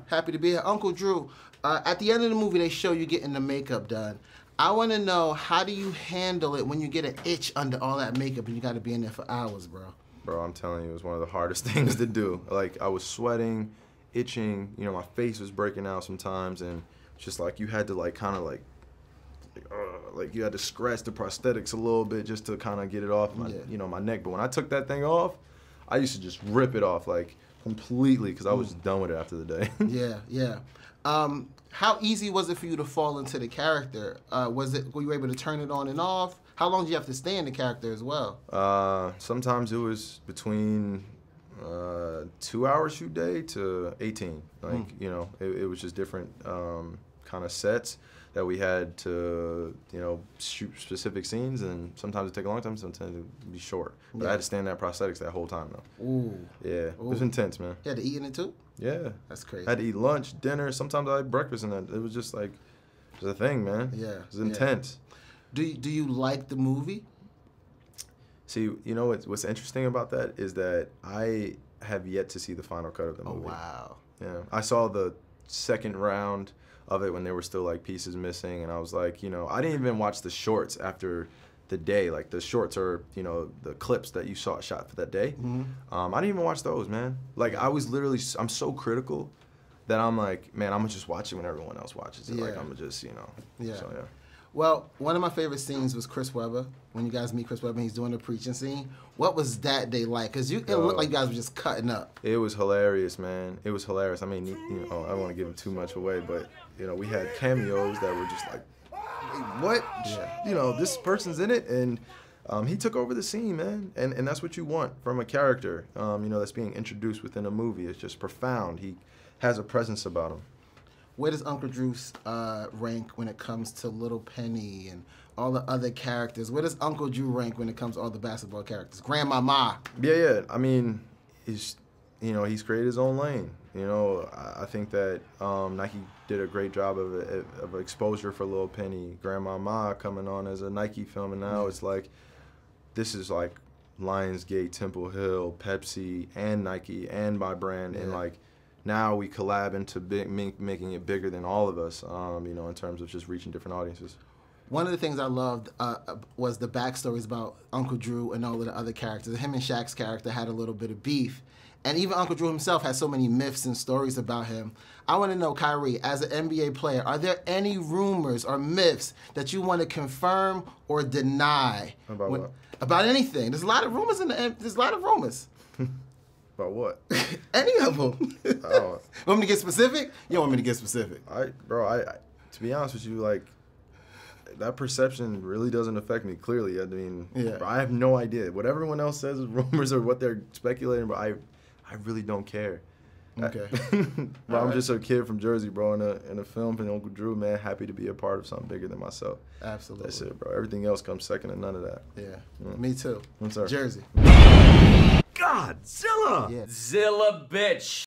Happy to be here. Uncle Drew, at the end of the movie, they show you getting the makeup done. I want to know, how do you handle it when you get an itch under all that makeup and you got to be in there for hours, bro? Bro, I'm telling you, it was one of the hardest things to do. Like, I was sweating, itching, you know, my face was breaking out sometimes, and just like you had to like kind of like you had to scratch the prosthetics a little bit just to kind of get it off my, you know, my neck. But when I took that thing off, I used to just rip it off like completely because I was done with it after the day. Yeah. How easy was it for you to fall into the character? Were you able to turn it on and off? How long do you have to stay in the character as well? Sometimes it was between 2-hour shoot day to 18. Like, you know, it was just different kind of sets that we had to, you know, shoot specific scenes, and sometimes it take a long time, sometimes it would be short. But I had to stand in that prosthetics that whole time, though. Ooh. Yeah, it was intense, man. You had to eat in it, too? Yeah. That's crazy. I had to eat lunch, dinner, sometimes I had breakfast in that. It was just like, it was a thing, man. Yeah. It was intense. Do you like the movie? See, you know what's interesting about that is that I have yet to see the final cut of the movie. Oh, wow. Yeah. I saw the second round of it when there were still like pieces missing, and I was like, you know, I didn't even watch the shorts after the day. Like, the shorts are, you know, the clips that you saw shot for that day. I didn't even watch those, man. Like, I was literally, I'm so critical that I'm like, man, I'm gonna just watch it when everyone else watches it. Like, I'm gonna just, you know. Yeah. So, yeah. Well, one of my favorite scenes was Chris Webber. When you guys meet Chris Webber and he's doing the preaching scene. What was that day like? Because it looked like you guys were just cutting up. It was hilarious, man. It was hilarious. I mean, you know, I don't want to give him too much away, but, you know, we had cameos that were just like, wait, what? Yeah. You know, this person's in it, and he took over the scene, man. And that's what you want from a character, you know, that's being introduced within a movie. It's just profound. He has a presence about him. Where does Uncle Drew rank when it comes to Little Penny and all the other characters? Where does Uncle Drew rank when it comes to all the basketball characters? Grandmama. Yeah. I mean, he's created his own lane. You know, I think that Nike did a great job of exposure for Little Penny. Grandmama coming on as a Nike film, and now it's like, this is like Lionsgate, Temple Hill, Pepsi, and Nike, and my brand, and like, now we collab into making it bigger than all of us, you know, in terms of just reaching different audiences. One of the things I loved was the backstories about Uncle Drew and all of the other characters. Him and Shaq's character had a little bit of beef. And even Uncle Drew himself has so many myths and stories about him. I want to know, Kyrie, as an NBA player, are there any rumors or myths that you want to confirm or deny? About what? About anything. There's a lot of rumors there's a lot of rumors. About what? Any of them. Oh. Want me to get specific? You don't want me to get specific. Bro, to be honest with you, like, that perception really doesn't affect me, clearly. I mean, I have no idea. What everyone else says is rumors or what they're speculating, but I really don't care. Okay. Bro, I'm just a kid from Jersey, bro, in a film for Uncle Drew, man. Happy to be a part of something bigger than myself. Absolutely. That's it, bro. Everything else comes second to none of that. Yeah. Me too. Sir. Jersey. God, Xilla! Yeah. Xilla, bitch!